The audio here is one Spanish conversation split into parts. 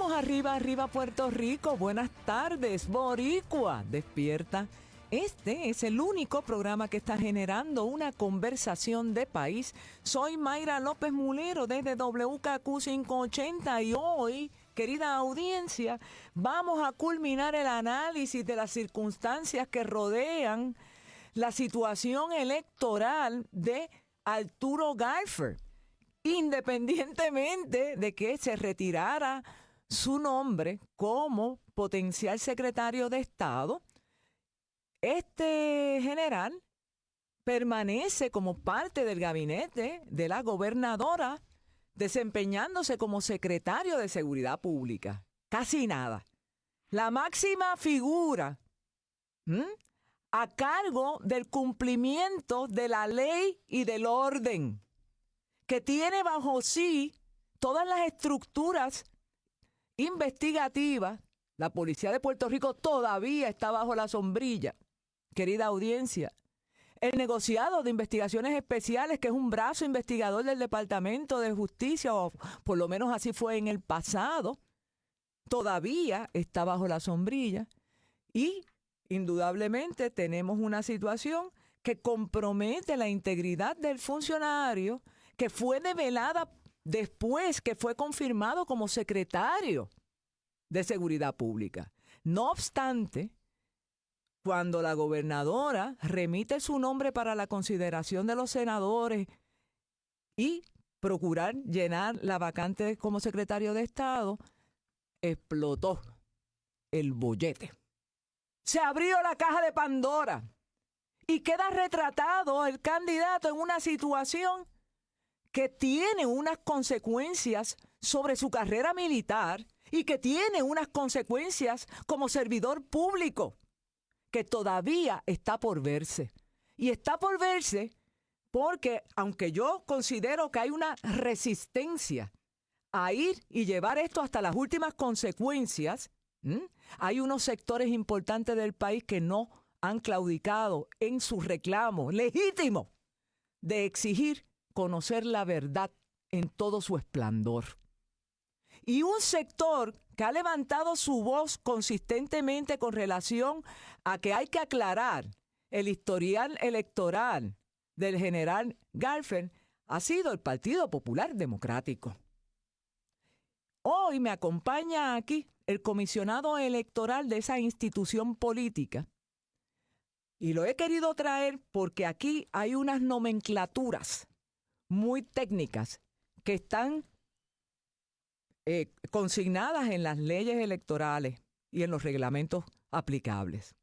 Vamos arriba, arriba Puerto Rico. Buenas tardes, Boricua. Despierta. Este es el único programa que está generando una conversación de país. Soy Mayra López Mulero desde WKQ 580 y hoy, querida audiencia, vamos a culminar el análisis de las circunstancias que rodean la situación electoral de Arturo Galfer, independientemente de que se retirara su nombre como potencial secretario de Estado. Este general permanece como parte del gabinete de la gobernadora, desempeñándose como secretario de Seguridad Pública. Casi nada. La máxima figura a cargo del cumplimiento de la ley y del orden, que tiene bajo sí todas las estructuras investigativas. La Policía de Puerto Rico todavía está bajo la sombrilla. Querida audiencia, el negociado de investigaciones especiales, que es un brazo investigador del Departamento de Justicia, o por lo menos así fue en el pasado, todavía está bajo la sombrilla. Y indudablemente tenemos una situación que compromete la integridad del funcionario, que fue develada después que fue confirmado como secretario de Seguridad Pública. No obstante, cuando la gobernadora remite su nombre para la consideración de los senadores y procurar llenar la vacante como secretario de Estado, explotó el bollete. Se abrió la caja de Pandora y queda retratado el candidato en una situación que tiene unas consecuencias sobre su carrera militar y que tiene unas consecuencias como servidor público, que todavía está por verse. Y está por verse porque, aunque yo considero que hay una resistencia a ir y llevar esto hasta las últimas consecuencias, hay unos sectores importantes del país que no han claudicado en su reclamo legítimo de exigir conocer la verdad en todo su esplendor. Y un sector que ha levantado su voz consistentemente con relación a que hay que aclarar el historial electoral del general Galfer ha sido el Partido Popular Democrático. Hoy me acompaña aquí el comisionado electoral de esa institución política y lo he querido traer porque aquí hay unas nomenclaturas muy técnicas que están consignadas en las leyes electorales y en los reglamentos aplicables,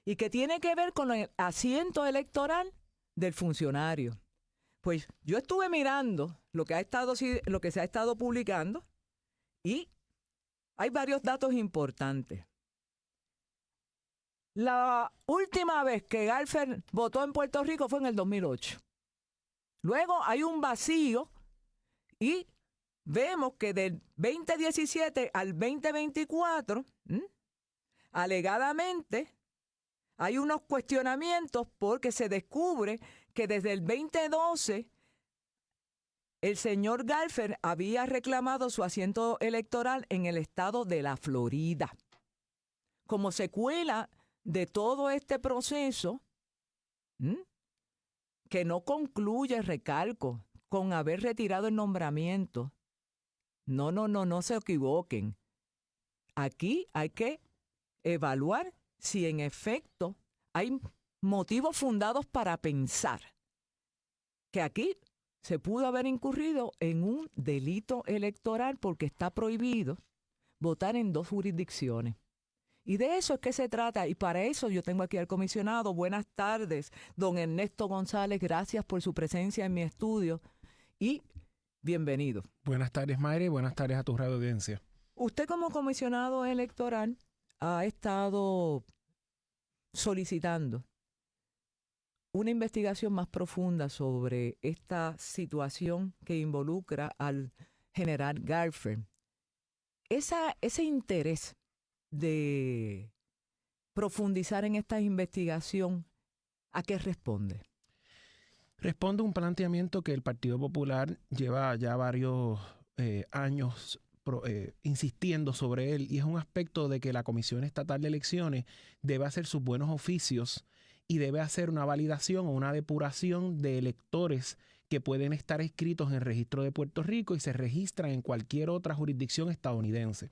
y que tiene que ver con el asiento electoral del funcionario. Pues yo estuve mirando lo que se ha estado publicando y hay varios datos importantes. La última vez que Galfer votó en Puerto Rico fue en el 2008. Luego hay un vacío y vemos que del 2017 al 2024, alegadamente, hay unos cuestionamientos porque se descubre que desde el 2012 el señor Galfer había reclamado su asiento electoral en el estado de la Florida. Como secuela de todo este proceso, que no concluye, recalco, con haber retirado el nombramiento. No se equivoquen. Aquí hay que evaluar si en efecto hay motivos fundados para pensar que aquí se pudo haber incurrido en un delito electoral porque está prohibido votar en dos jurisdicciones. Y de eso es que se trata, y para eso yo tengo aquí al comisionado. Buenas tardes, don Ernesto González, gracias por su presencia en mi estudio y bienvenido. Buenas tardes, Mayra, y buenas tardes a tu radio audiencia. Usted como comisionado electoral ha estado solicitando una investigación más profunda sobre esta situación que involucra al general Galfer. Ese interés de profundizar en esta investigación, ¿a qué responde? Responde a un planteamiento que el Partido Popular lleva ya varios años insistiendo sobre él, y es un aspecto de que la Comisión Estatal de Elecciones debe hacer sus buenos oficios y debe hacer una validación o una depuración de electores que pueden estar inscritos en el registro de Puerto Rico y se registran en cualquier otra jurisdicción estadounidense.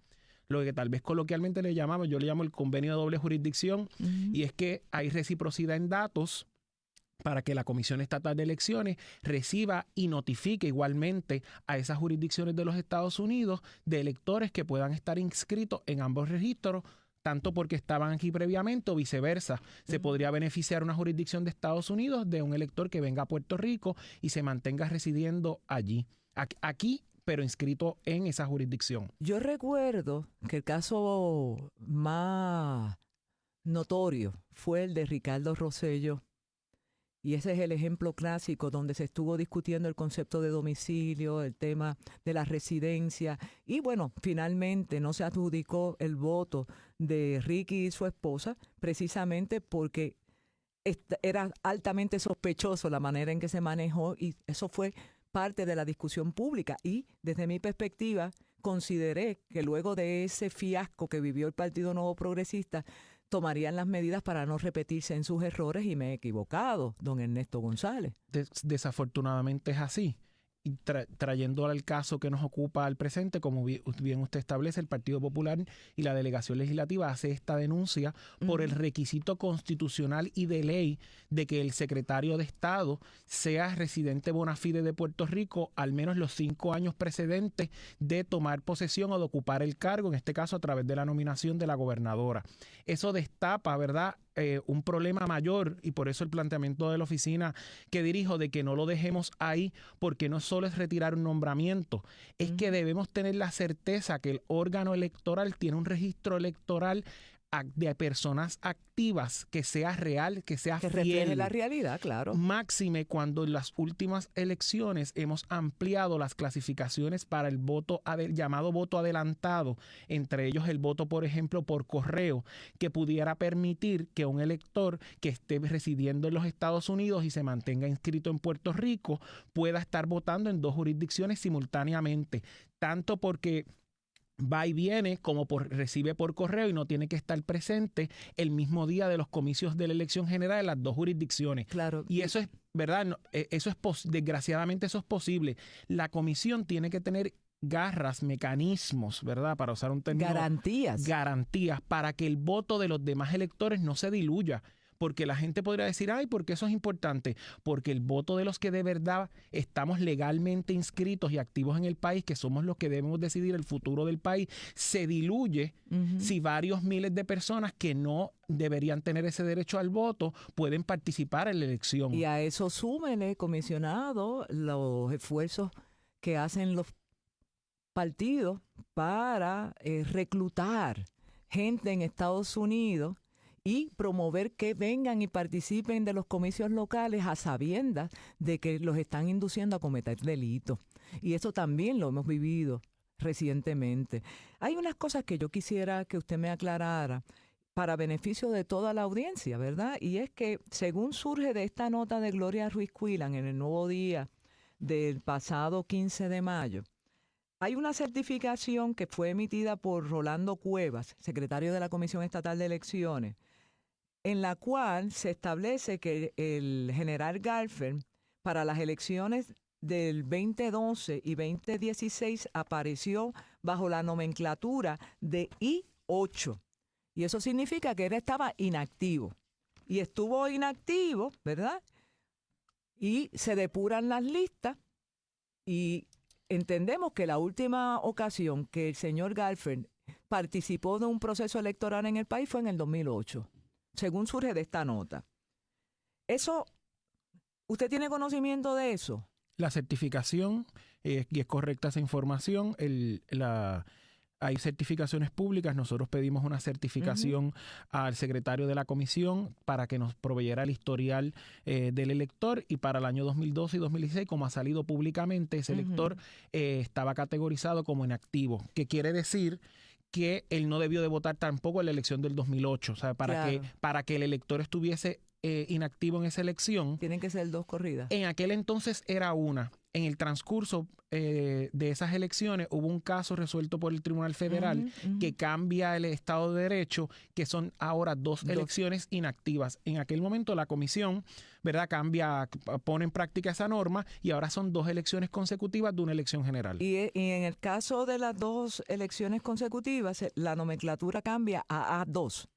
Lo que tal vez coloquialmente yo le llamo el convenio de doble jurisdicción, y es que hay reciprocidad en datos para que la Comisión Estatal de Elecciones reciba y notifique igualmente a esas jurisdicciones de los Estados Unidos de electores que puedan estar inscritos en ambos registros, tanto porque estaban aquí previamente o viceversa. Se podría beneficiar una jurisdicción de Estados Unidos de un elector que venga a Puerto Rico y se mantenga residiendo allí. Aquí, pero inscrito en esa jurisdicción. Yo recuerdo que el caso más notorio fue el de Ricardo Rosselló. Y ese es el ejemplo clásico donde se estuvo discutiendo el concepto de domicilio, el tema de la residencia. Y bueno, finalmente no se adjudicó el voto de Ricky y su esposa precisamente porque era altamente sospechoso la manera en que se manejó, y eso fue parte de la discusión pública. Y desde mi perspectiva consideré que luego de ese fiasco que vivió el Partido Nuevo Progresista, tomarían las medidas para no repetirse en sus errores, y me he equivocado, don Ernesto González. Desafortunadamente es así. Y trayendo al caso que nos ocupa al presente, como bien usted establece, el Partido Popular y la Delegación Legislativa hace esta denuncia por el requisito constitucional y de ley de que el secretario de Estado sea residente bona fide de Puerto Rico al menos los 5 años precedentes de tomar posesión o de ocupar el cargo, en este caso a través de la nominación de la gobernadora. Eso destapa, ¿verdad?, un problema mayor, y por eso el planteamiento de la oficina que dirijo de que no lo dejemos ahí, porque no solo es retirar un nombramiento, es que debemos tener la certeza que el órgano electoral tiene un registro electoral de personas activas, que sea real, que sea que fiel. refleje la realidad, claro. Máxime cuando en las últimas elecciones hemos ampliado las clasificaciones para el voto llamado voto adelantado, entre ellos el voto, por ejemplo, por correo, que pudiera permitir que un elector que esté residiendo en los Estados Unidos y se mantenga inscrito en Puerto Rico pueda estar votando en 2 jurisdicciones simultáneamente, tanto porque va y viene como recibe por correo y no tiene que estar presente el mismo día de los comicios de la elección general en las 2 jurisdicciones. Claro. Y eso es, ¿verdad? No, eso es desgraciadamente eso es posible. La comisión tiene que tener garras, mecanismos, ¿verdad?, para usar un término. Garantías para que el voto de los demás electores no se diluya. Porque la gente podría decir, ay, ¿por qué eso es importante? Porque el voto de los que de verdad estamos legalmente inscritos y activos en el país, que somos los que debemos decidir el futuro del país, se diluye si varios miles de personas que no deberían tener ese derecho al voto pueden participar en la elección. Y a eso súmele, comisionado, los esfuerzos que hacen los partidos para reclutar gente en Estados Unidos y promover que vengan y participen de los comicios locales a sabiendas de que los están induciendo a cometer delitos. Y eso también lo hemos vivido recientemente. Hay unas cosas que yo quisiera que usted me aclarara para beneficio de toda la audiencia, ¿verdad? Y es que, según surge de esta nota de Gloria Ruiz Cuilan en el Nuevo Día del pasado 15 de mayo, hay una certificación que fue emitida por Rolando Cuevas, secretario de la Comisión Estatal de Elecciones, en la cual se establece que el general Garfeld, para las elecciones del 2012 y 2016, apareció bajo la nomenclatura de I-8. Y eso significa que él estaba inactivo. Y estuvo inactivo, ¿verdad? Y se depuran las listas, y entendemos que la última ocasión que el señor Garfeld participó de un proceso electoral en el país fue en el 2008. Según surge de esta nota. Eso, ¿usted tiene conocimiento de eso? La certificación, y es correcta esa información, hay certificaciones públicas. Nosotros pedimos una certificación al secretario de la comisión para que nos proveyera el historial del elector, y para el año 2012 y 2016, como ha salido públicamente, ese elector estaba categorizado como inactivo, que quiere decir que él no debió de votar tampoco en la elección del 2008. O sea, para que el elector estuviese inactivo en esa elección. Tienen que ser 2 corridas. En aquel entonces era una. en el transcurso de esas elecciones hubo un caso resuelto por el Tribunal Federal que cambia el Estado de Derecho, que son ahora dos elecciones inactivas. En aquel momento la comisión, ¿verdad?, pone en práctica esa norma y ahora son 2 elecciones consecutivas de una elección general. Y en el caso de las 2 elecciones consecutivas, la nomenclatura cambia a A2.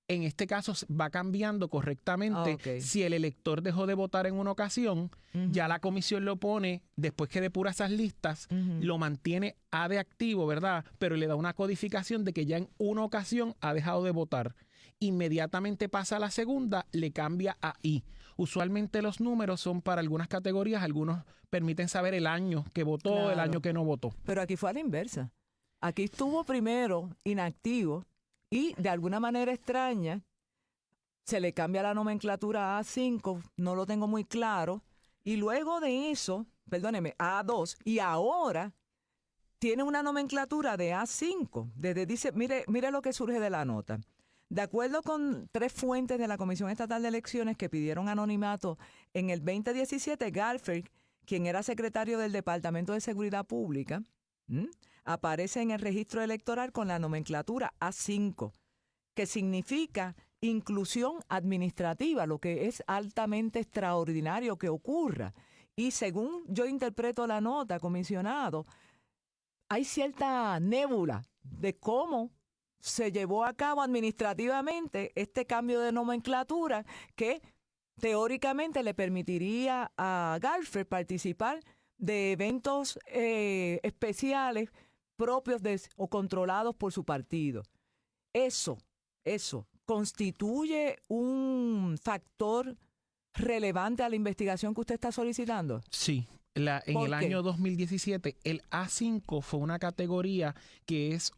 En este caso va cambiando correctamente. Si el elector dejó de votar en una ocasión, ya la comisión lo pone, después que depura esas listas, lo mantiene A de activo, ¿verdad? Pero le da una codificación de que ya en una ocasión ha dejado de votar. Inmediatamente pasa a la segunda, le cambia a I. Usualmente los números son para algunas categorías, algunos permiten saber el año que votó, el año que no votó. Pero aquí fue a la inversa. Aquí estuvo primero inactivo, y de alguna manera extraña, se le cambia la nomenclatura a A5, no lo tengo muy claro, y luego de eso, perdóneme, a A2, y ahora tiene una nomenclatura de A5. Dice, mire lo que surge de la nota. De acuerdo con 3 fuentes de la Comisión Estatal de Elecciones que pidieron anonimato en el 2017, Galfeld, quien era secretario del Departamento de Seguridad Pública, aparece en el registro electoral con la nomenclatura A5, que significa inclusión administrativa, lo que es altamente extraordinario que ocurra. Y según yo interpreto la nota, comisionado, hay cierta nébula de cómo se llevó a cabo administrativamente este cambio de nomenclatura que teóricamente le permitiría a Galfeld participar de eventos especiales propios o controlados por su partido. Eso constituye un factor relevante a la investigación que usted está solicitando. Sí. En el año 2017, el A5 fue una categoría que es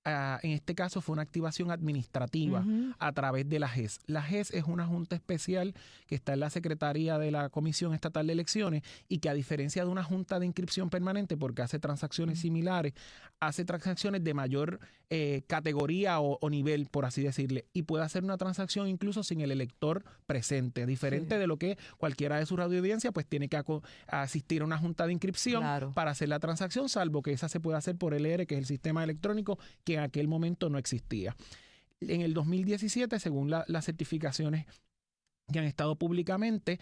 en este caso fue una activación administrativa a través de la GES. La GES es una junta especial que está en la Secretaría de la Comisión Estatal de Elecciones y que, a diferencia de una junta de inscripción permanente, porque hace transacciones similares, hace transacciones de mayor categoría o nivel, por así decirle, y puede hacer una transacción incluso sin el elector presente, diferente de lo que cualquiera de sus radioaudiencias pues tiene que asistir a una junta de inscripción para hacer la transacción, salvo que esa se pueda hacer por LR, que es el sistema electrónico que en aquel momento no existía. En el 2017, según las certificaciones que han estado públicamente,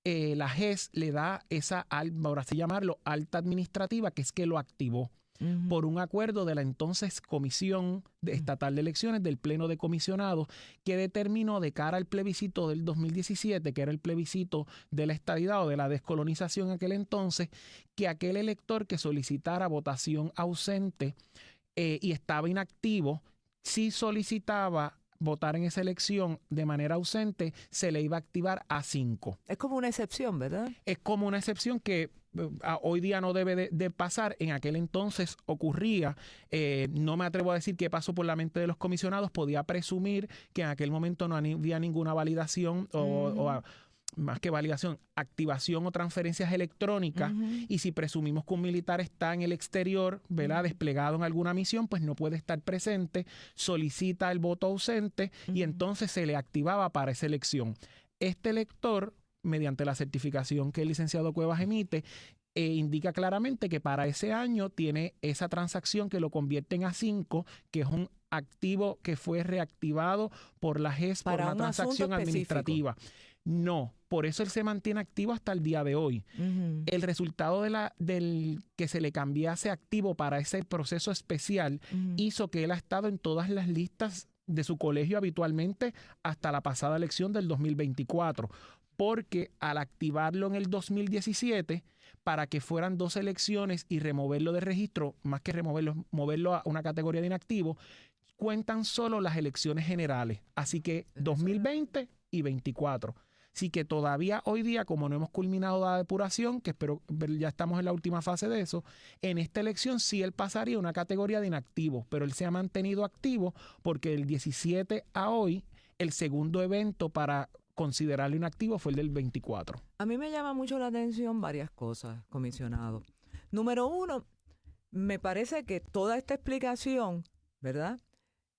la GES le da esa, por así llamarlo, alta administrativa, que es que lo activó por un acuerdo de la entonces Comisión Estatal de Elecciones, del Pleno de Comisionados, que determinó de cara al plebiscito del 2017, que era el plebiscito de la estadidad o de la descolonización en aquel entonces, que aquel elector que solicitara votación ausente y estaba inactivo, si solicitaba votar en esa elección de manera ausente, se le iba a activar A5. Es como una excepción, ¿verdad? Es como una excepción que hoy día no debe de pasar. En aquel entonces ocurría. No me atrevo a decir qué pasó por la mente de los comisionados. Podía presumir que en aquel momento no había ninguna validación o más que validación, activación o transferencias electrónicas, y si presumimos que un militar está en el exterior, ¿verdad?, desplegado en alguna misión, pues no puede estar presente, solicita el voto ausente y entonces se le activaba para esa elección. Este elector, mediante la certificación que el licenciado Cuevas emite, indica claramente que para ese año tiene esa transacción que lo convierte en A5, que es un activo que fue reactivado por la GES por una transacción administrativa. No, por eso él se mantiene activo hasta el día de hoy. El resultado del que se le cambiase activo para ese proceso especial hizo que él ha estado en todas las listas de su colegio habitualmente hasta la pasada elección del 2024, porque al activarlo en el 2017, para que fueran 2 elecciones y removerlo de registro, más que removerlo, moverlo a una categoría de inactivo, cuentan solo las elecciones generales, así que 2020 y 24. Así que todavía hoy día, como no hemos culminado la depuración, que espero ya estamos en la última fase de eso, en esta elección sí él pasaría a una categoría de inactivo, pero él se ha mantenido activo porque del 17 a hoy, el segundo evento para considerarlo inactivo fue el del 24. A mí me llama mucho la atención varias cosas, comisionado. Número 1, me parece que toda esta explicación, ¿verdad?,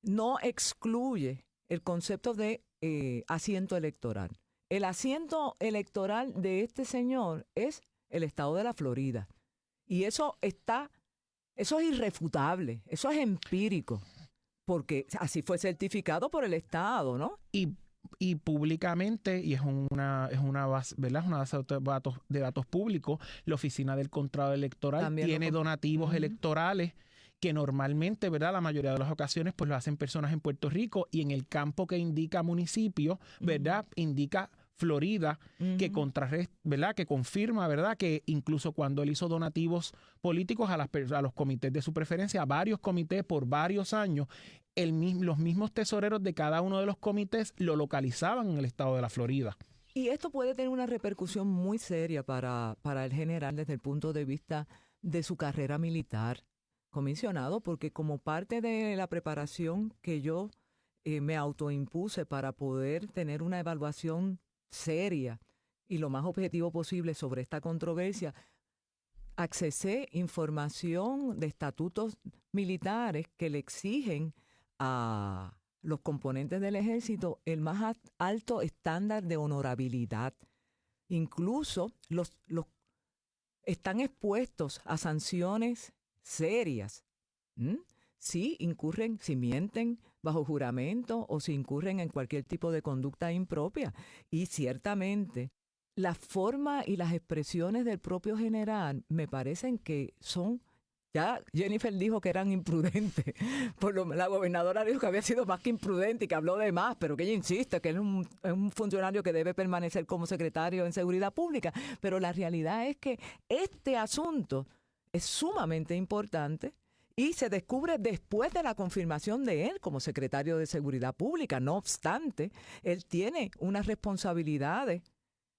no excluye el concepto de asiento electoral. El asiento electoral de este señor es el estado de la Florida. Y eso es irrefutable, eso es empírico, porque así fue certificado por el Estado, ¿no? Y públicamente, y es una base, ¿verdad? Es una base de datos públicos, la Oficina del Contralor Electoral También tiene donativos electorales que normalmente, ¿verdad? La mayoría de las ocasiones pues lo hacen personas en Puerto Rico, y en el campo que indica municipio, ¿verdad? Indica Florida, que ¿verdad? Que confirma, ¿verdad? Que incluso cuando él hizo donativos políticos a los comités de su preferencia, a varios comités por varios años, los mismos tesoreros de cada uno de los comités lo localizaban en el estado de la Florida. Y esto puede tener una repercusión muy seria para el general desde el punto de vista de su carrera militar, comisionado, porque como parte de la preparación que yo me autoimpuse para poder tener una evaluación seria y lo más objetivo posible sobre esta controversia, accesé información de estatutos militares que le exigen a los componentes del ejército el más alto estándar de honorabilidad. Incluso los están expuestos a sanciones serias. Si incurren, si mienten bajo juramento o si incurren en cualquier tipo de conducta impropia. Y ciertamente la forma y las expresiones del propio general me parecen que son, ya Jennifer dijo que eran imprudentes, la gobernadora dijo que había sido más que imprudente y que habló de más, pero que ella insiste que él es un funcionario que debe permanecer como secretario en Seguridad Pública. Pero la realidad es que este asunto es sumamente importante y se descubre después de la confirmación de él como secretario de Seguridad Pública. No obstante, él tiene unas responsabilidades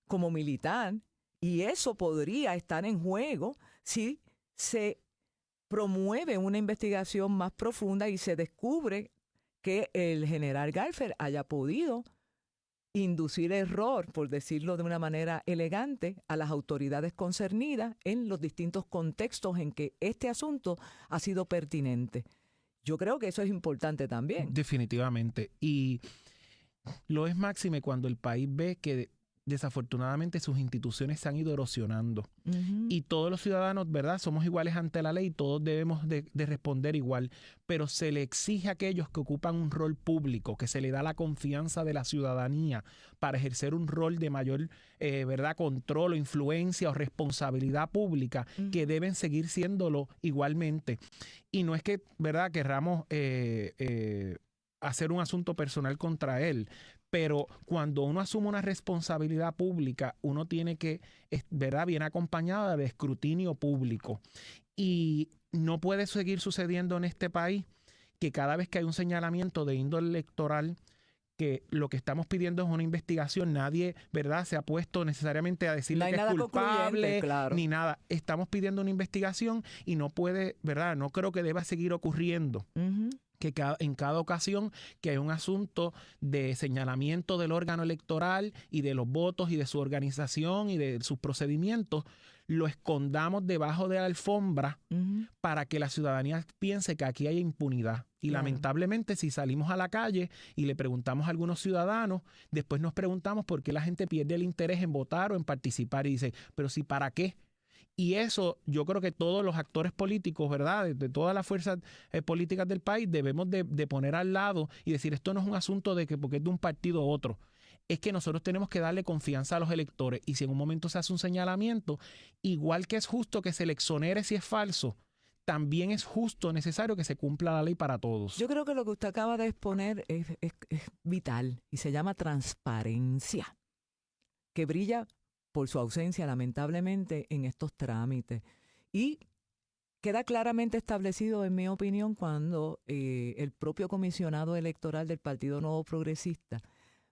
como militar y eso podría estar en juego si se promueve una investigación más profunda y se descubre que el general Garfer haya podido inducir error, por decirlo de una manera elegante, a las autoridades concernidas en los distintos contextos en que este asunto ha sido pertinente. Yo creo que eso es importante también. Definitivamente. Y lo es máxime cuando el país ve que desafortunadamente sus instituciones se han ido erosionando. Y todos los ciudadanos, ¿verdad? Somos iguales ante la ley, todos debemos de responder igual, pero se le exige a aquellos que ocupan un rol público, que se le da la confianza de la ciudadanía para ejercer un rol de mayor, ¿verdad? Control o influencia o responsabilidad pública, que deben seguir siéndolo igualmente. Y no es que, ¿verdad?, querramos hacer un asunto personal contra él, pero cuando uno asume una responsabilidad pública, uno tiene que, ¿verdad?, bien acompañada de escrutinio público. Y no puede seguir sucediendo en este país que cada vez que hay un señalamiento de índole electoral, que lo que estamos pidiendo es una investigación, nadie, ¿verdad?, se ha puesto necesariamente a decirle que es culpable, claro, ni nada. Estamos pidiendo una investigación y no puede, ¿verdad?, no creo que deba seguir ocurriendo. Que en cada ocasión que hay un asunto de señalamiento del órgano electoral y de los votos y de su organización y de sus procedimientos, lo escondamos debajo de la alfombra para que la ciudadanía piense que aquí hay impunidad. Y lamentablemente, si salimos a la calle y le preguntamos a algunos ciudadanos, después nos preguntamos por qué la gente pierde el interés en votar o en participar y dice, pero si ¿para qué? Y eso yo creo que todos los actores políticos, ¿verdad?, de todas las fuerzas políticas del país debemos de poner al lado y decir, esto no es un asunto de que porque es de un partido u otro. Es que nosotros tenemos que darle confianza a los electores y si en un momento se hace un señalamiento, igual que es justo que se le exonere si es falso, también es justo, necesario que se cumpla la ley para todos. Yo creo que lo que usted acaba de exponer es vital y se llama transparencia, que brilla por su ausencia, lamentablemente, en estos trámites. Y queda claramente establecido, en mi opinión, cuando el propio comisionado electoral del Partido Nuevo Progresista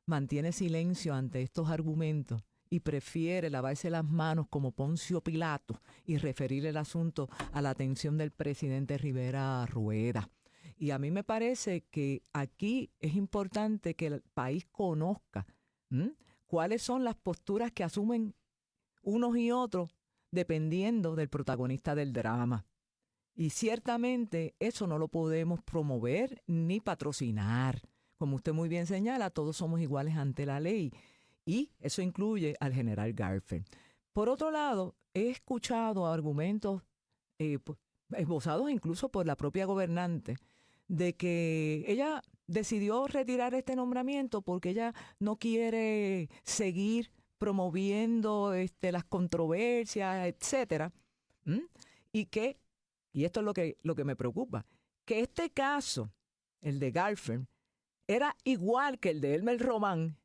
mantiene silencio ante estos argumentos y prefiere lavarse las manos como Poncio Pilato y referir el asunto a la atención del presidente Rivera Rueda. Y a mí me parece que aquí es importante que el país conozca cuáles son las posturas que asumen unos y otros dependiendo del protagonista del drama. Y ciertamente eso no lo podemos promover ni patrocinar. Como usted muy bien señala, todos somos iguales ante la ley. Y eso incluye al general Garfer. Por otro lado, he escuchado argumentos esbozados incluso por la propia gobernante de que ella decidió retirar este nombramiento porque ella no quiere seguir promoviendo las controversias, etcétera. Y esto es lo que me preocupa, que este caso, el de Garfield, era igual que el de Elmer Román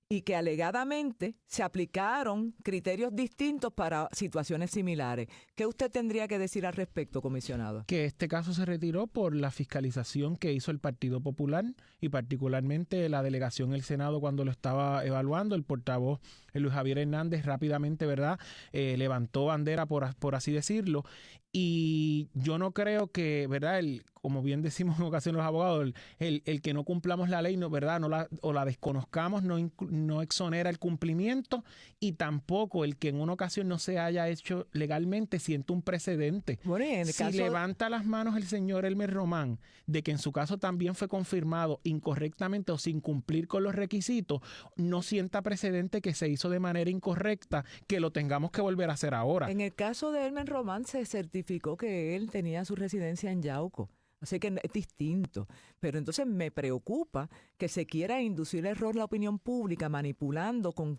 y que alegadamente se aplicaron criterios distintos para situaciones similares. ¿Qué usted tendría que decir al respecto, comisionado? Que este caso se retiró por la fiscalización que hizo el Partido Popular y particularmente la delegación del Senado cuando lo estaba evaluando. El portavoz Luis Javier Hernández rápidamente, ¿verdad?, levantó bandera, por así decirlo. Y yo no creo que, ¿verdad?, como bien decimos en ocasiones los abogados, el que no cumplamos la ley, no, ¿verdad?, o la desconozcamos, no exonera el cumplimiento, y tampoco el que en una ocasión no se haya hecho legalmente siente un precedente. Bueno, en el si caso... levanta las manos el señor Elmer Román de que en su caso también fue confirmado incorrectamente o sin cumplir con los requisitos, no sienta precedente que se hizo de manera incorrecta, que lo tengamos que volver a hacer ahora. En el caso de Elmer Román se certificó que él tenía su residencia en Yauco. Así que es distinto. Pero entonces me preocupa que se quiera inducir error la opinión pública manipulando con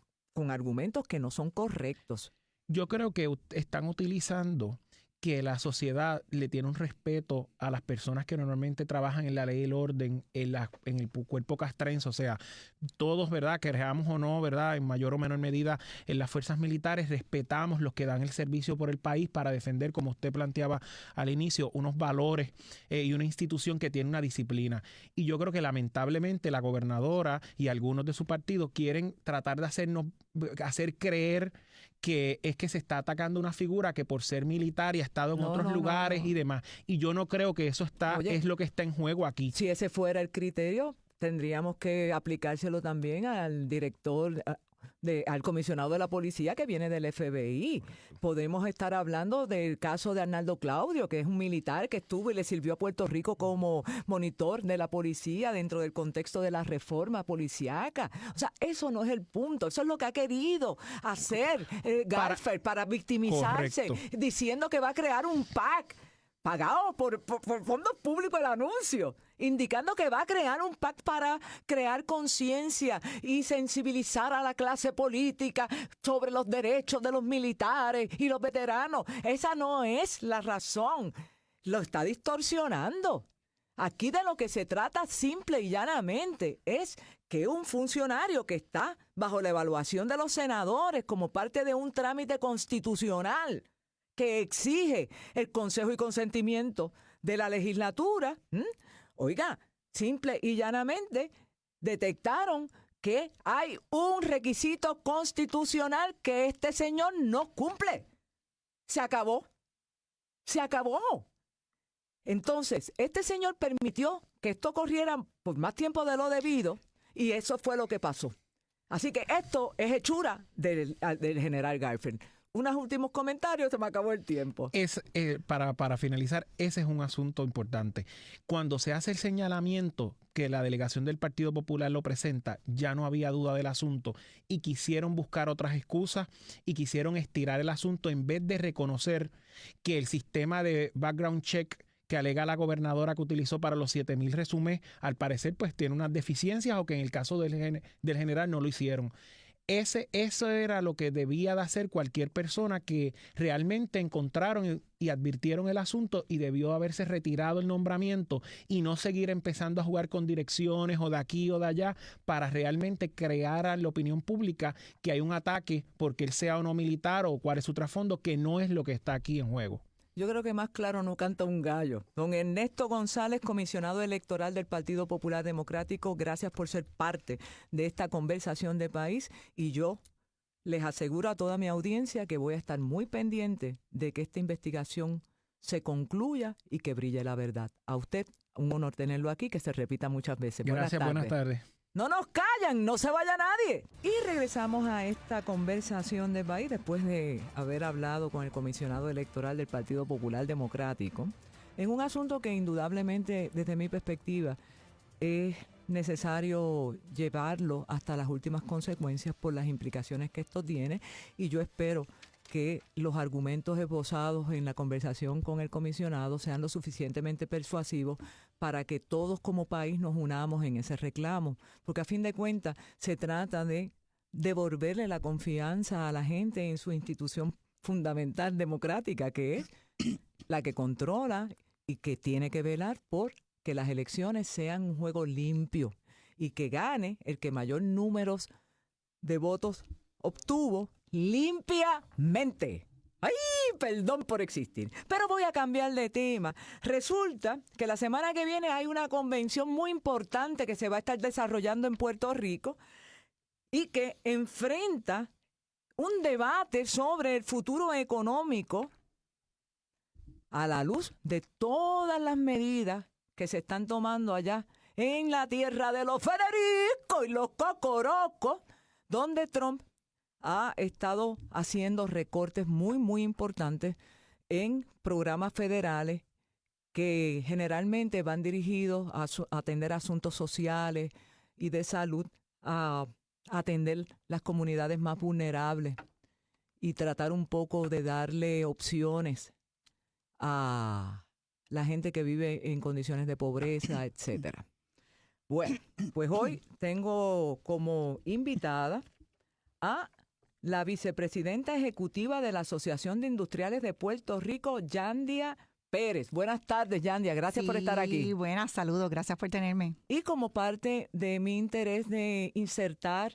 argumentos que no son correctos. Yo creo que están utilizando que la sociedad le tiene un respeto a las personas que normalmente trabajan en la ley y el orden, en el cuerpo castrense. O sea, todos, ¿verdad?, queramos o no, ¿verdad?, en mayor o menor medida en las fuerzas militares, respetamos los que dan el servicio por el país para defender, como usted planteaba al inicio, unos valores y una institución que tiene una disciplina. Y yo creo que lamentablemente la gobernadora y algunos de su partido quieren tratar de hacer creer que es que se está atacando una figura que por ser militar y ha estado en otros lugares y demás. Y yo no creo que eso es lo que está en juego aquí. Si ese fuera el criterio, tendríamos que aplicárselo también al director, al comisionado de la policía que viene del FBI. Podemos estar hablando del caso de Arnaldo Claudio, que es un militar que estuvo y le sirvió a Puerto Rico como monitor de la policía dentro del contexto de la reforma policíaca. O sea, eso no es el punto. Eso es lo que ha querido hacer Garfield para victimizarse, correcto, diciendo que va a crear un PAC pagado por fondos públicos, el anuncio, indicando que va a crear un PAC para crear conciencia y sensibilizar a la clase política sobre los derechos de los militares y los veteranos. Esa no es la razón. Lo está distorsionando. Aquí de lo que se trata simple y llanamente es que un funcionario que está bajo la evaluación de los senadores como parte de un trámite constitucional que exige el consejo y consentimiento de la legislatura, oiga, simple y llanamente detectaron que hay un requisito constitucional que este señor no cumple. Se acabó. Se acabó. Entonces, este señor permitió que esto corriera por más tiempo de lo debido y eso fue lo que pasó. Así que esto es hechura del general Garfield. Unos últimos comentarios, se me acabó el tiempo. Para finalizar, ese es un asunto importante. Cuando se hace el señalamiento que la delegación del Partido Popular lo presenta, ya no había duda del asunto y quisieron buscar otras excusas y quisieron estirar el asunto en vez de reconocer que el sistema de background check que alega la gobernadora que utilizó para los 7,000 resúmenes, al parecer pues tiene unas deficiencias o que en el caso del general no lo hicieron. Eso era lo que debía de hacer cualquier persona que realmente encontraron y advirtieron el asunto y debió haberse retirado el nombramiento y no seguir empezando a jugar con direcciones o de aquí o de allá para realmente crear a la opinión pública que hay un ataque porque él sea o no militar o cuál es su trasfondo, que no es lo que está aquí en juego. Yo creo que más claro no canta un gallo. Don Ernesto González, comisionado electoral del Partido Popular Democrático, gracias por ser parte de esta conversación de país y yo les aseguro a toda mi audiencia que voy a estar muy pendiente de que esta investigación se concluya y que brille la verdad. A usted, un honor tenerlo aquí, que se repita muchas veces. Gracias, buenas tardes. No nos callan, no se vaya nadie. Y regresamos a esta conversación de país después de haber hablado con el comisionado electoral del Partido Popular Democrático en un asunto que indudablemente, desde mi perspectiva, es necesario llevarlo hasta las últimas consecuencias por las implicaciones que esto tiene y yo espero que los argumentos esbozados en la conversación con el comisionado sean lo suficientemente persuasivos para que todos como país nos unamos en ese reclamo. Porque a fin de cuentas se trata de devolverle la confianza a la gente en su institución fundamental democrática, que es la que controla y que tiene que velar por que las elecciones sean un juego limpio y que gane el que mayor número de votos obtuvo limpiamente. ¡Ay, perdón por existir! Pero voy a cambiar de tema. Resulta que la semana que viene hay una convención muy importante que se va a estar desarrollando en Puerto Rico y que enfrenta un debate sobre el futuro económico a la luz de todas las medidas que se están tomando allá en la tierra de los Federicos y los Cocorocos, donde Trump ha estado haciendo recortes muy, muy importantes en programas federales que generalmente van dirigidos a atender asuntos sociales y de salud, a atender las comunidades más vulnerables y tratar un poco de darle opciones a la gente que vive en condiciones de pobreza, etcétera. Bueno, pues hoy tengo como invitada a la vicepresidenta ejecutiva de la Asociación de Industriales de Puerto Rico, Yandia Pérez. Buenas tardes, Yandia. Gracias por estar aquí. Sí, buenas, saludos. Gracias por tenerme. Y como parte de mi interés de insertar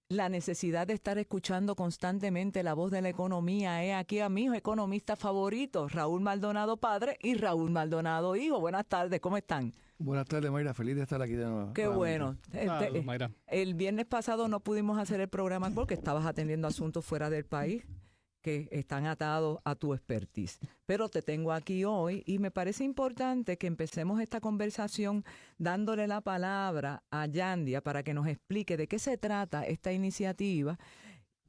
la necesidad de estar escuchando constantemente la voz de la economía, he aquí a mis economistas favoritos, Raúl Maldonado padre y Raúl Maldonado hijo. Buenas tardes, ¿cómo están? Buenas tardes, Mayra. Feliz de estar aquí de nuevo. Qué bueno. Saludos, Mayra. El viernes pasado no pudimos hacer el programa porque estabas atendiendo asuntos fuera del país que están atados a tu expertise. Pero te tengo aquí hoy y me parece importante que empecemos esta conversación dándole la palabra a Yandia para que nos explique de qué se trata esta iniciativa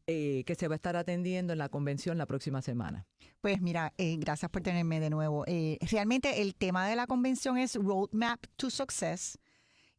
que se va a estar atendiendo en la convención la próxima semana. Pues mira, gracias por tenerme de nuevo. Realmente el tema de la convención es Roadmap to Success.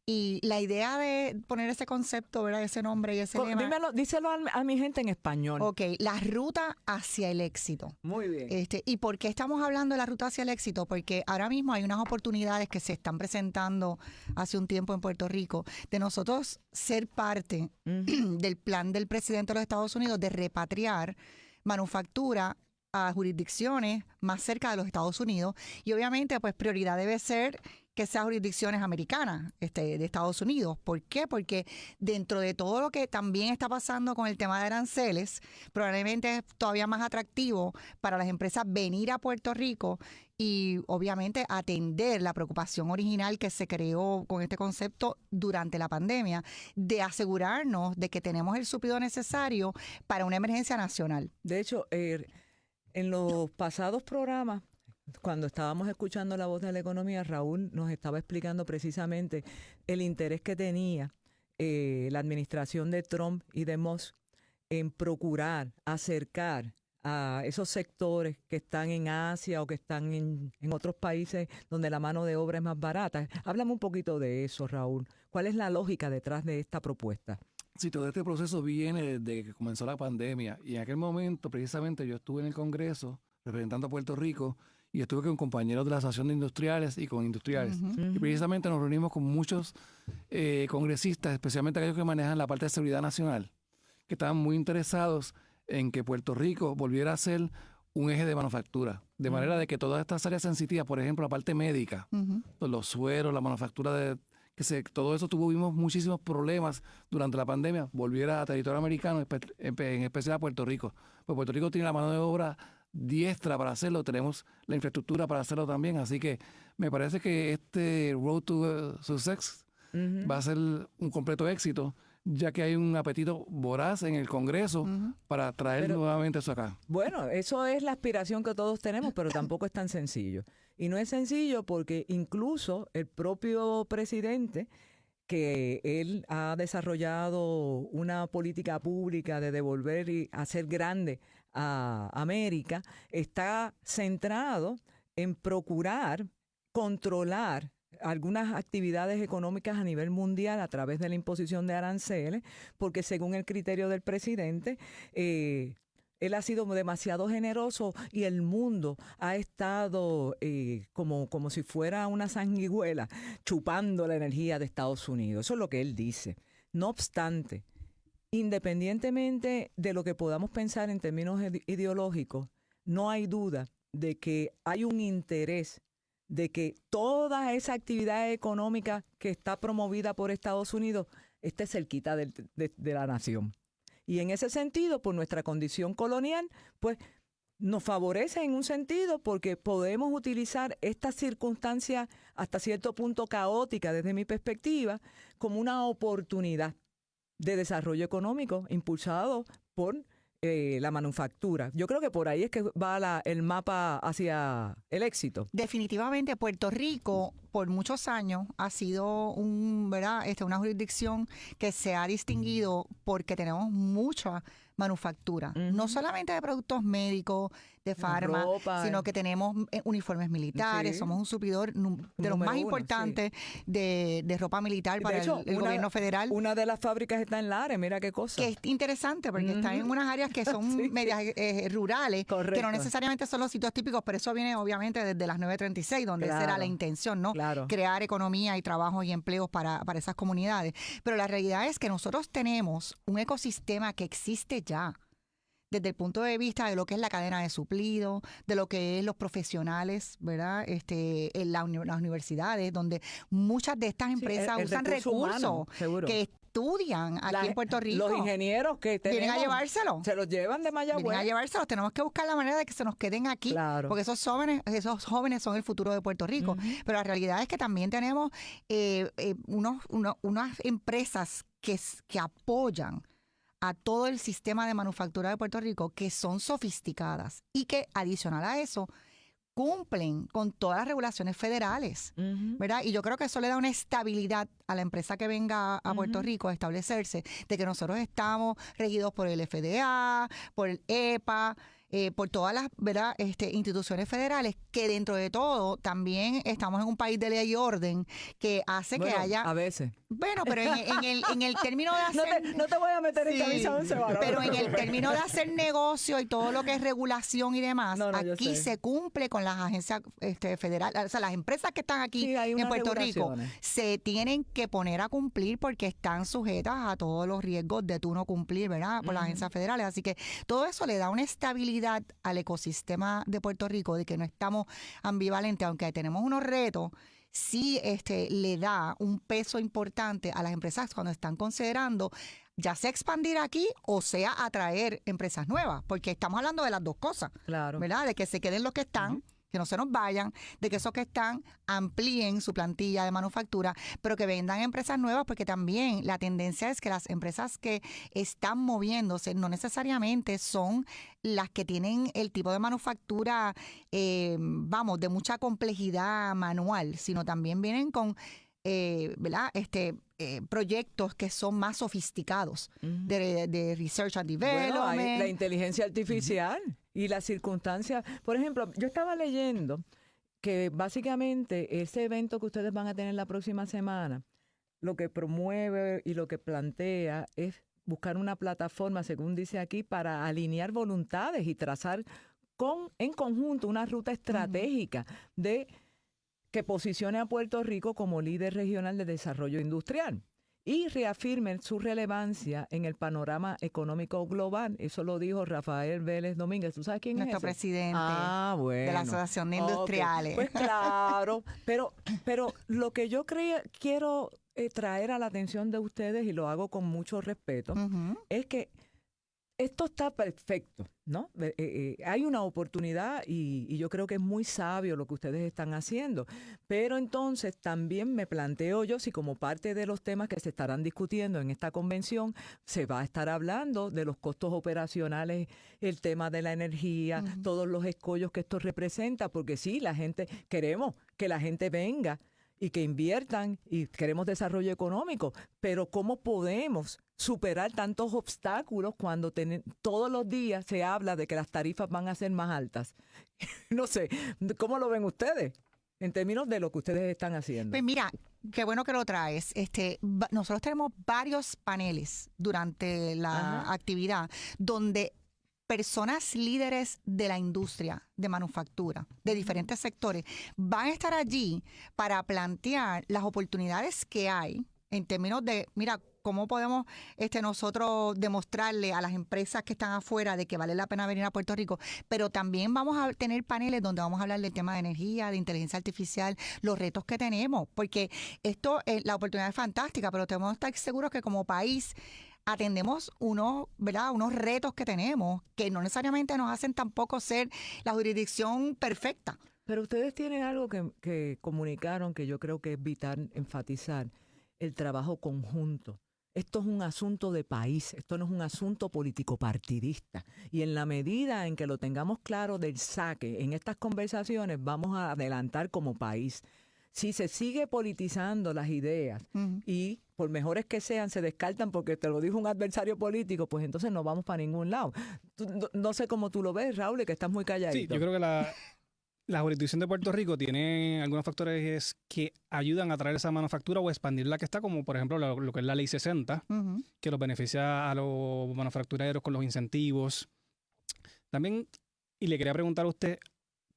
Y la idea de poner ese concepto, ¿verdad? Ese nombre y ese lema. Díselo a mi gente en español. Ok, la ruta hacia el éxito. Muy bien. ¿Y por qué estamos hablando de la ruta hacia el éxito? Porque ahora mismo hay unas oportunidades que se están presentando hace un tiempo en Puerto Rico de nosotros ser parte del plan del presidente de los Estados Unidos de repatriar manufactura a jurisdicciones más cerca de los Estados Unidos. Y obviamente, pues prioridad debe ser que sean jurisdicciones americanas de Estados Unidos. ¿Por qué? Porque dentro de todo lo que también está pasando con el tema de aranceles, probablemente es todavía más atractivo para las empresas venir a Puerto Rico y obviamente atender la preocupación original que se creó con este concepto durante la pandemia, de asegurarnos de que tenemos el suplido necesario para una emergencia nacional. De hecho, en los pasados programas, cuando estábamos escuchando la voz de la economía, Raúl nos estaba explicando precisamente el interés que tenía la administración de Trump y de Musk en procurar acercar a esos sectores que están en Asia o que están en otros países donde la mano de obra es más barata. Háblame un poquito de eso, Raúl. ¿Cuál es la lógica detrás de esta propuesta? Sí, todo este proceso viene desde que comenzó la pandemia. Y en aquel momento, precisamente, yo estuve en el Congreso representando a Puerto Rico y estuve con compañeros de la Asociación de Industriales y con industriales. Y precisamente nos reunimos con muchos congresistas, especialmente aquellos que manejan la parte de seguridad nacional, que estaban muy interesados en que Puerto Rico volviera a ser un eje de manufactura, de manera de que todas estas áreas sensitivas, por ejemplo, la parte médica, los sueros, la manufactura todo eso tuvimos muchísimos problemas durante la pandemia, volviera a territorio americano, en especial a Puerto Rico. Pues Puerto Rico tiene la mano de obra diestra para hacerlo, tenemos la infraestructura para hacerlo también, así que me parece que este Road to Success va a ser un completo éxito, ya que hay un apetito voraz en el Congreso para traer nuevamente eso acá. Bueno, eso es la aspiración que todos tenemos, pero tampoco es tan sencillo. Y no es sencillo porque incluso el propio presidente, que él ha desarrollado una política pública de devolver y hacer grande a América, está centrado en procurar controlar algunas actividades económicas a nivel mundial a través de la imposición de aranceles, porque según el criterio del presidente, él ha sido demasiado generoso y el mundo ha estado como si fuera una sanguijuela chupando la energía de Estados Unidos. Eso es lo que él dice. No obstante, independientemente de lo que podamos pensar en términos ideológicos, no hay duda de que hay un interés de que toda esa actividad económica que está promovida por Estados Unidos esté cerquita de la nación. Y en ese sentido, por nuestra condición colonial, pues nos favorece en un sentido porque podemos utilizar esta circunstancia hasta cierto punto caótica desde mi perspectiva como una oportunidad de desarrollo económico impulsado por la manufactura. Yo creo que por ahí es que va el mapa hacia el éxito. Definitivamente Puerto Rico por muchos años ha sido una jurisdicción que se ha distinguido porque tenemos mucha manufactura, no solamente de productos médicos, de farma, sino que tenemos uniformes militares, somos un suplidor de los más importantes de ropa militar para el gobierno federal. Una de las fábricas está en Lares, mira qué cosa. Que es interesante porque está en unas áreas que son medias rurales, correcto, que no necesariamente son los sitios típicos, pero eso viene obviamente desde las 936, donde esa era la intención, ¿no? Crear economía y trabajos y empleos para esas comunidades. Pero la realidad es que nosotros tenemos un ecosistema que existe ya desde el punto de vista de lo que es la cadena de suplido, de lo que es los profesionales, ¿verdad? En las universidades, donde muchas de estas empresas usan recursos humano, que estudian aquí en Puerto Rico. Los ingenieros que tenemos, vienen a llevárselo. Se los llevan de Mayagüez. Vienen a llevárselos. Tenemos que buscar la manera de que se nos queden aquí, porque esos jóvenes son el futuro de Puerto Rico. Pero la realidad es que también tenemos unas empresas que apoyan a todo el sistema de manufactura de Puerto Rico, que son sofisticadas y que, adicional a eso, cumplen con todas las regulaciones federales, ¿verdad? Y yo creo que eso le da una estabilidad a la empresa que venga a Puerto Rico a establecerse, de que nosotros estamos regidos por el FDA, por el EPA, por todas las, ¿verdad?, instituciones federales, que dentro de todo también estamos en un país de ley y orden que hace que haya... A veces. Bueno, pero en el término de hacer... No te voy a meter en camisa 11 varas. Pero en el término de hacer negocio y todo lo que es regulación y demás, aquí se cumple con las agencias federales. O sea, las empresas que están aquí en Puerto Rico se tienen que poner a cumplir porque están sujetas a todos los riesgos de tú no cumplir, ¿verdad?, por las agencias federales. Así que todo eso le da una estabilidad al ecosistema de Puerto Rico, de que no estamos ambivalentes, aunque tenemos unos retos. Sí le da un peso importante a las empresas cuando están considerando ya sea expandir aquí o sea atraer empresas nuevas, porque estamos hablando de las dos cosas, ¿verdad? De que se queden los que están, que no se nos vayan, de que esos que están amplíen su plantilla de manufactura, pero que vendan empresas nuevas, porque también la tendencia es que las empresas que están moviéndose no necesariamente son las que tienen el tipo de manufactura, de mucha complejidad manual, sino también vienen con ¿verdad? Proyectos que son más sofisticados de research and development. Bueno, hay la inteligencia artificial y las circunstancias. Por ejemplo, yo estaba leyendo que básicamente ese evento que ustedes van a tener la próxima semana, lo que promueve y lo que plantea es buscar una plataforma, según dice aquí, para alinear voluntades y trazar en conjunto una ruta estratégica de que posicione a Puerto Rico como líder regional de desarrollo industrial y reafirme su relevancia en el panorama económico global. Eso lo dijo Rafael Vélez Domínguez. ¿Tú sabes quién es ese? Nuestro presidente bueno. de la Asociación de Industriales. Pues claro, pero lo que yo quiero traer a la atención de ustedes, y lo hago con mucho respeto, es que esto está perfecto, ¿no? Hay una oportunidad y yo creo que es muy sabio lo que ustedes están haciendo. Pero entonces también me planteo yo si como parte de los temas que se estarán discutiendo en esta convención se va a estar hablando de los costos operacionales, el tema de la energía, todos los escollos que esto representa, porque sí, queremos que la gente venga y que inviertan y queremos desarrollo económico, pero ¿cómo podemos superar tantos obstáculos cuando todos los días se habla de que las tarifas van a ser más altas? No sé, ¿cómo lo ven ustedes en términos de lo que ustedes están haciendo? Pues mira, qué bueno que lo traes. Nosotros tenemos varios paneles durante la actividad donde personas líderes de la industria de manufactura, de diferentes sectores, van a estar allí para plantear las oportunidades que hay en términos de, mira, cómo podemos nosotros demostrarle a las empresas que están afuera de que vale la pena venir a Puerto Rico, pero también vamos a tener paneles donde vamos a hablar del tema de energía, de inteligencia artificial, los retos que tenemos, porque la oportunidad es fantástica, pero tenemos que estar seguros que como país atendemos unos retos que tenemos que no necesariamente nos hacen tampoco ser la jurisdicción perfecta. Pero ustedes tienen algo que comunicaron que yo creo que es vital enfatizar, el trabajo conjunto. Esto es un asunto de país, esto no es un asunto político-partidista. Y en la medida en que lo tengamos claro del saque en estas conversaciones, vamos a adelantar como país. Si se sigue politizando las ideas y por mejores que sean, se descartan porque te lo dijo un adversario político, pues entonces no vamos para ningún lado. No sé cómo tú lo ves, Raúl, que estás muy calladito. Sí, yo creo que la jurisdicción de Puerto Rico tiene algunos factores que ayudan a traer esa manufactura o expandir la que está, como por ejemplo lo que es la Ley 60, que los beneficia a los manufactureros con los incentivos. También, y le quería preguntar a usted,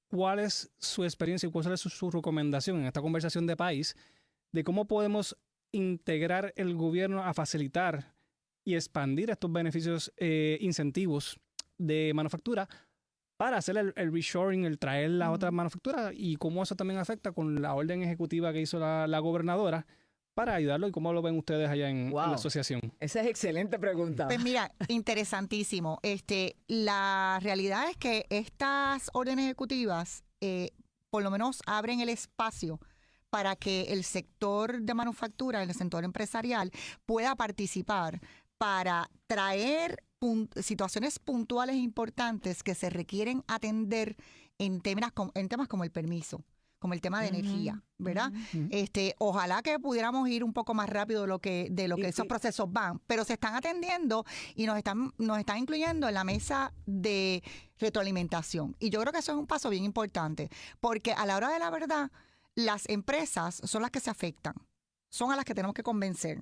¿cuál es su experiencia y cuál es su recomendación en esta conversación de país de cómo podemos integrar el gobierno a facilitar y expandir estos beneficios, incentivos de manufactura para hacer el reshoring, el traer la otra manufactura, y cómo eso también afecta con la orden ejecutiva que hizo la gobernadora para ayudarlo, y cómo lo ven ustedes allá en la asociación? Esa es excelente pregunta. Pues mira, interesantísimo. La realidad es que estas órdenes ejecutivas por lo menos abren el espacio para que el sector de manufactura, el sector empresarial, pueda participar para traer situaciones puntuales importantes que se requieren atender en temas como el permiso, como el tema de energía, ¿verdad? Ojalá que pudiéramos ir un poco más rápido de lo que esos procesos van, pero se están atendiendo y nos están incluyendo en la mesa de retroalimentación. Y yo creo que eso es un paso bien importante, porque a la hora de la verdad, las empresas son las que se afectan, son a las que tenemos que convencer,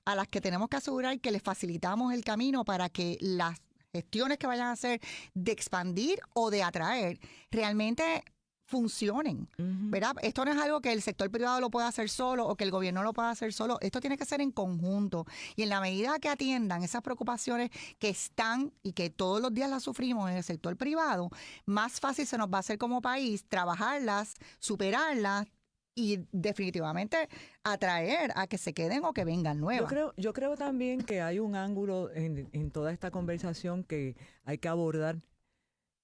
a las que tenemos que asegurar que les facilitamos el camino para que las gestiones que vayan a hacer de expandir o de atraer realmente funcionen, ¿verdad? Esto no es algo que el sector privado lo pueda hacer solo o que el gobierno lo pueda hacer solo. Esto tiene que ser en conjunto. Y en la medida que atiendan esas preocupaciones que están y que todos los días las sufrimos en el sector privado, más fácil se nos va a hacer como país trabajarlas, superarlas y definitivamente atraer a que se queden o que vengan nuevas. Yo creo también que hay un ángulo en toda esta conversación que hay que abordar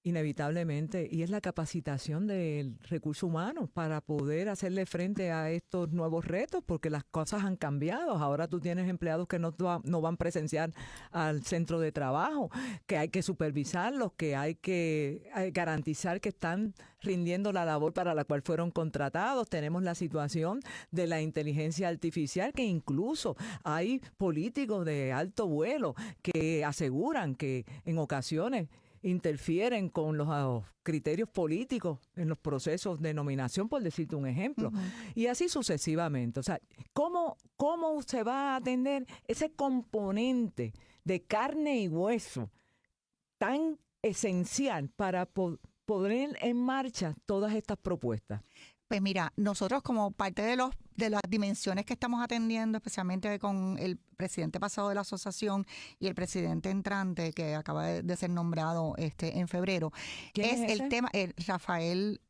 inevitablemente, y es la capacitación del recurso humano para poder hacerle frente a estos nuevos retos, porque las cosas han cambiado. Ahora tú tienes empleados que no van presencial al centro de trabajo, que hay que supervisarlos, que hay que garantizar que están rindiendo la labor para la cual fueron contratados. Tenemos la situación de la inteligencia artificial, que incluso hay políticos de alto vuelo que aseguran que en ocasiones interfieren con los criterios políticos en los procesos de nominación, por decirte un ejemplo, y así sucesivamente. O sea, ¿cómo se va a atender ese componente de carne y hueso tan esencial para poner en marcha todas estas propuestas? Pues mira, nosotros como parte de las dimensiones que estamos atendiendo, especialmente con el presidente pasado de la asociación y el presidente entrante que acaba de ser nombrado en febrero, es el tema Rafael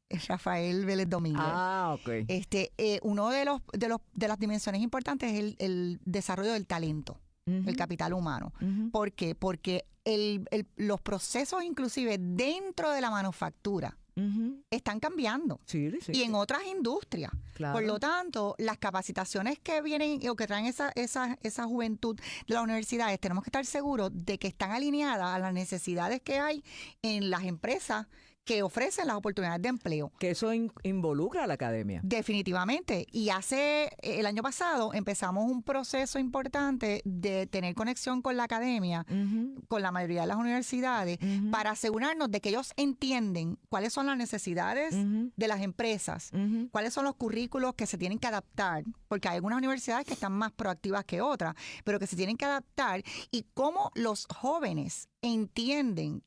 Vélez Domínguez. Ok. Uno de las dimensiones importantes es el desarrollo del talento, el capital humano. ¿Por qué? Porque los procesos inclusive dentro de la manufactura están cambiando. Sí. Y en otras industrias. Claro. Por lo tanto, las capacitaciones que vienen o que traen esa juventud de las universidades, tenemos que estar seguros de que están alineadas a las necesidades que hay en las empresas que ofrecen las oportunidades de empleo. Que eso involucra a la academia. Definitivamente. Y el año pasado empezamos un proceso importante de tener conexión con la academia, con la mayoría de las universidades, para asegurarnos de que ellos entienden cuáles son las necesidades de las empresas, cuáles son los currículos que se tienen que adaptar, porque hay algunas universidades que están más proactivas que otras, pero que se tienen que adaptar, y cómo los jóvenes entienden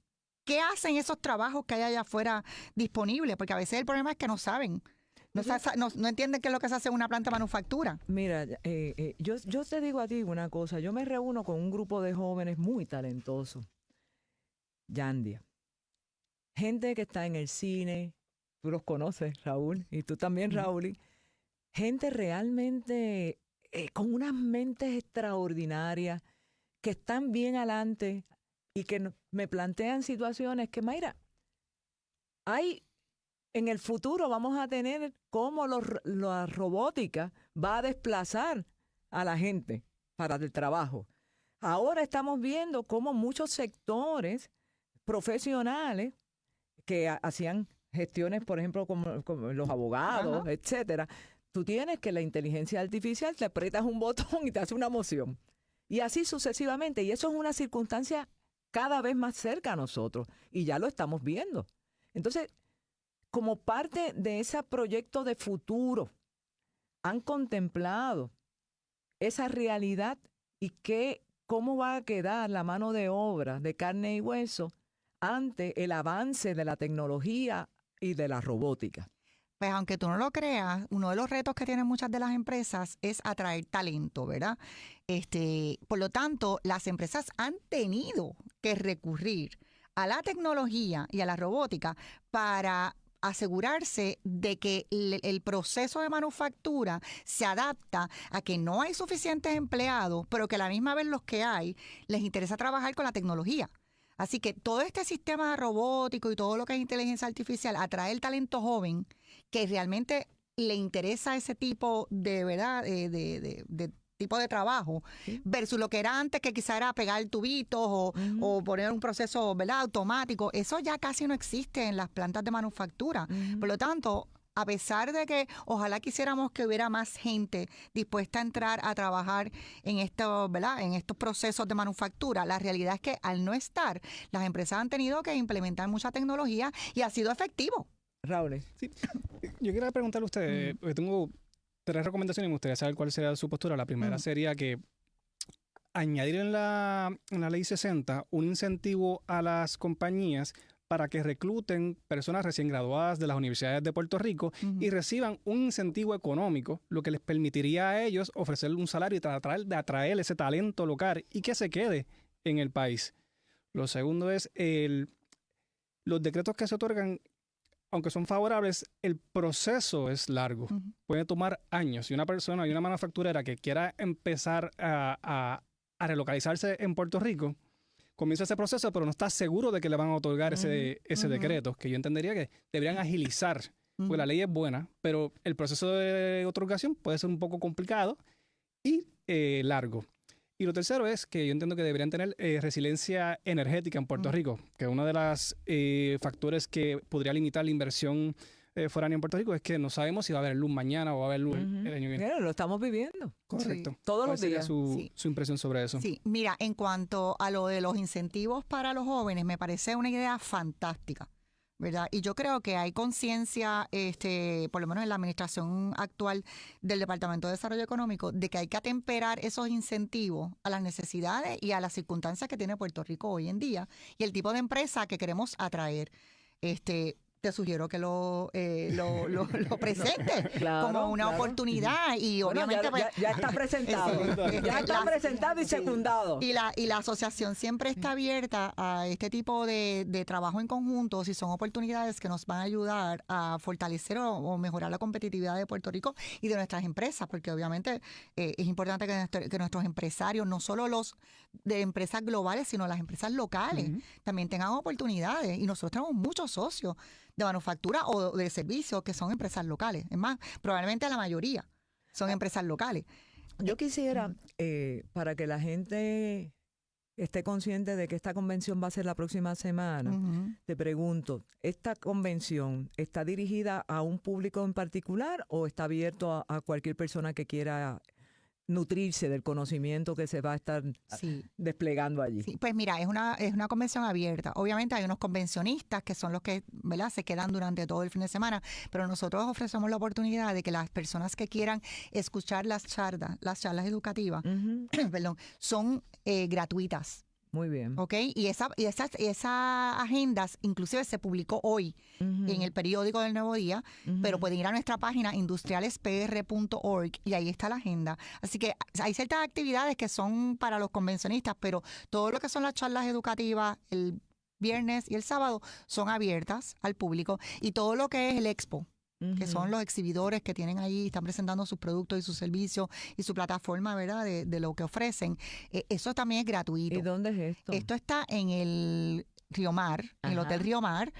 ¿Qué hacen esos trabajos que hay allá afuera disponibles? Porque a veces el problema es que no saben. No entienden qué es lo que se hace en una planta de manufactura. Mira, yo te digo a ti una cosa. Yo me reúno con un grupo de jóvenes muy talentosos. Yandia. Gente que está en el cine. Tú los conoces, Raúl. Y tú también, Raúl. Gente realmente con unas mentes extraordinarias que están bien adelante y que me plantean situaciones que, Mayra, en el futuro vamos a tener cómo la robótica va a desplazar a la gente para el trabajo. Ahora estamos viendo cómo muchos sectores profesionales que hacían gestiones, por ejemplo, como los abogados, etcétera, tú tienes que la inteligencia artificial te aprietas un botón y te hace una moción. Y así sucesivamente. Y eso es una circunstancia cada vez más cerca a nosotros. Y ya lo estamos viendo. Entonces, como parte de ese proyecto de futuro, han contemplado esa realidad y cómo va a quedar la mano de obra de carne y hueso ante el avance de la tecnología y de la robótica. Pues aunque tú no lo creas, uno de los retos que tienen muchas de las empresas es atraer talento, ¿verdad? Por lo tanto, las empresas han tenido que recurrir a la tecnología y a la robótica para asegurarse de que el proceso de manufactura se adapta a que no hay suficientes empleados, pero que a la misma vez los que hay les interesa trabajar con la tecnología. Así que todo este sistema robótico y todo lo que es inteligencia artificial atrae el talento joven que realmente le interesa ese tipo de, ¿verdad? De tipo de trabajo, ¿sí? Versus lo que era antes, que quizá era pegar tubitos o poner un proceso, ¿verdad?, automático. Eso ya casi no existe en las plantas de manufactura. Por lo tanto, a pesar de que ojalá quisiéramos que hubiera más gente dispuesta a entrar a trabajar en esto, ¿verdad?, en estos procesos de manufactura, la realidad es que al no estar, las empresas han tenido que implementar mucha tecnología y ha sido efectivo. Raúl. Sí. Yo quería preguntarle a usted, porque tengo 3 recomendaciones y me gustaría saber cuál sería su postura. La primera sería que añadir en la ley 60 un incentivo a las compañías para que recluten personas recién graduadas de las universidades de Puerto Rico y reciban un incentivo económico, lo que les permitiría a ellos ofrecerle un salario y atraer ese talento local y que se quede en el país. Lo segundo es los decretos que se otorgan, aunque son favorables, el proceso es largo. Puede tomar años. Y una persona y una manufacturera que quiera empezar a relocalizarse en Puerto Rico, comienza ese proceso, pero no está seguro de que le van a otorgar ese decreto, que yo entendería que deberían agilizar, porque la ley es buena, pero el proceso de otorgación puede ser un poco complicado y largo. Y lo tercero es que yo entiendo que deberían tener resiliencia energética en Puerto Rico, que uno de los factores que podría limitar la inversión foránea en Puerto Rico es que no sabemos si va a haber luz mañana o va a haber luz el año que viene. Mira, lo estamos viviendo. Correcto. Sí. Todos los días. Su impresión sobre eso? Sí, mira, en cuanto a lo de los incentivos para los jóvenes, me parece una idea fantástica, ¿verdad? Y yo creo que hay conciencia, por lo menos en la administración actual del Departamento de Desarrollo Económico, de que hay que atemperar esos incentivos a las necesidades y a las circunstancias que tiene Puerto Rico hoy en día y el tipo de empresa que queremos atraer. Te sugiero que lo presentes como una oportunidad y bueno, obviamente ya está presentado. Ya está presentado y secundado. Y la asociación siempre está abierta a este tipo de trabajo en conjunto si son oportunidades que nos van a ayudar a fortalecer o mejorar la competitividad de Puerto Rico y de nuestras empresas, porque obviamente es importante que nuestros empresarios, no solo los de empresas globales, sino las empresas locales, también tengan oportunidades. Y nosotros tenemos muchos socios de manufactura o de servicios que son empresas locales. Es más, probablemente la mayoría son empresas locales. Yo quisiera, para que la gente esté consciente de que esta convención va a ser la próxima semana, te pregunto, ¿esta convención está dirigida a un público en particular o está abierto a cualquier persona que quiera nutrirse del conocimiento que se va a estar desplegando allí? Sí, pues mira, es una convención abierta. Obviamente hay unos convencionistas que son los que, ¿verdad?, se quedan durante todo el fin de semana, pero nosotros ofrecemos la oportunidad de que las personas que quieran escuchar las charlas educativas, perdón, son gratuitas. Muy bien. ¿Ok? Y esa agenda inclusive se publicó hoy en el periódico del Nuevo Día, pero pueden ir a nuestra página industrialespr.org y ahí está la agenda. Así que hay ciertas actividades que son para los convencionistas, pero todo lo que son las charlas educativas, el viernes y el sábado son abiertas al público, y todo lo que es el expo, que son los exhibidores que tienen ahí, están presentando sus productos y sus servicios y su plataforma, ¿verdad?, de lo que ofrecen. Eso también es gratuito. ¿Y dónde es esto? Esto está en el Río Mar, en el Ajá. Hotel Río Mar.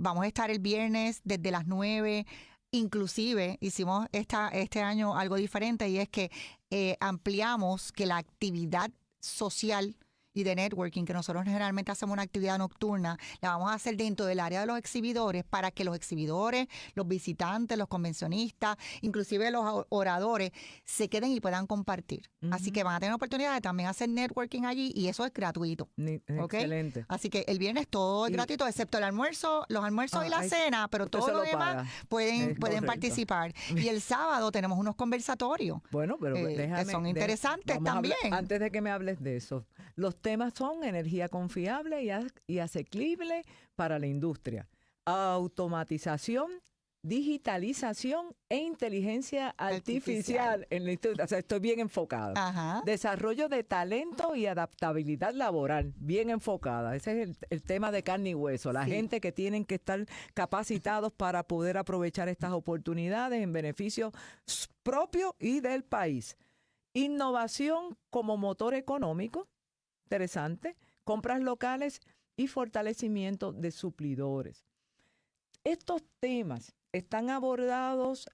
Vamos a estar el viernes desde las 9. Inclusive hicimos este año algo diferente, y es que ampliamos que la actividad social y de networking, que nosotros generalmente hacemos una actividad nocturna, la vamos a hacer dentro del área de los exhibidores, para que los exhibidores, los visitantes, los convencionistas, inclusive los oradores, se queden y puedan compartir. Así que van a tener oportunidad de también hacer networking allí, y eso es gratuito. ¿Ok? Excelente. Así que el viernes todo es Y- gratuito, excepto el almuerzo, los almuerzos y la ahí cena, pero usted todo se lo lo demás paga. pueden Es correcto. participar. Y el sábado tenemos unos conversatorios. Bueno, pero que déjame... son interesantes vamos a hablar- también. antes de que me hables de eso, los temas son energía confiable y asequible para la industria, automatización, digitalización e inteligencia artificial en la industria. O sea, estoy bien enfocada. Ajá. Desarrollo de talento y adaptabilidad laboral, bien enfocada. Ese es el tema de carne y hueso. La Sí. gente que tienen que estar capacitados para poder aprovechar estas oportunidades en beneficio propio y del país. Innovación como motor económico, interesante. Compras locales y fortalecimiento de suplidores. Estos temas están abordados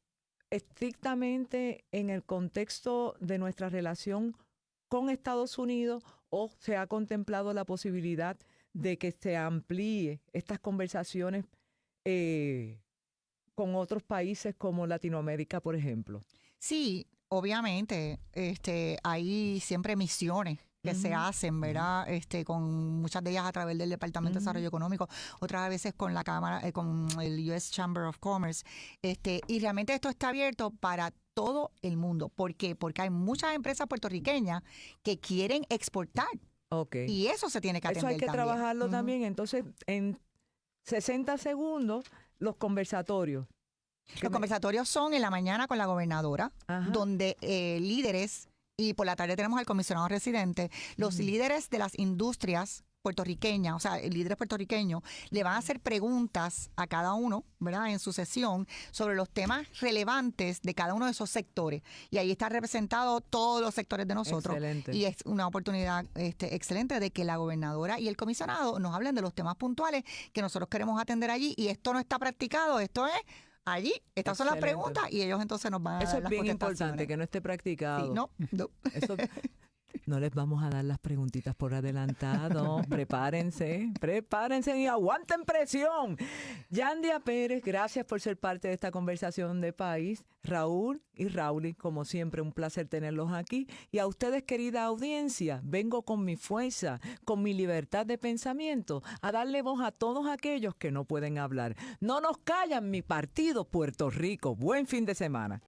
estrictamente en el contexto de nuestra relación con Estados Unidos, o se ha contemplado la posibilidad de que se amplíe estas conversaciones con otros países como Latinoamérica, por ejemplo. Sí, obviamente, hay siempre misiones que se hacen, ¿verdad? Con muchas de ellas a través del Departamento de Desarrollo Económico, otras veces con la Cámara, con el US Chamber of Commerce, y realmente esto está abierto para todo el mundo. ¿Por qué? Porque hay muchas empresas puertorriqueñas que quieren exportar, Ok. y eso se tiene que atender Eso hay que también. trabajarlo Ujú. también. Entonces, en 60 segundos, los conversatorios. Los conversatorios son en la mañana con la gobernadora, Ajá. donde líderes, y por la tarde tenemos al comisionado residente, los líderes de las industrias puertorriqueñas, o sea, líderes puertorriqueños, le van a hacer preguntas a cada uno, ¿verdad?, en su sesión, sobre los temas relevantes de cada uno de esos sectores. Y ahí está representado todos los sectores de nosotros. Excelente. Y es una oportunidad excelente de que la gobernadora y el comisionado nos hablen de los temas puntuales que nosotros queremos atender allí. Y esto no está practicado, esto es allí. Estas son las Excelente. preguntas, y ellos entonces nos van a Eso dar es las bien contestaciones. importante, que no esté practicado. Sí, no. Eso- no les vamos a dar las preguntitas por adelantado. Prepárense y aguanten presión. Yandia Pérez, gracias por ser parte de esta conversación de país. Raúl y Rauli, como siempre, un placer tenerlos aquí. Y a ustedes, querida audiencia, vengo con mi fuerza, con mi libertad de pensamiento, a darle voz a todos aquellos que no pueden hablar. No nos callan, mi partido, Puerto Rico. Buen fin de semana.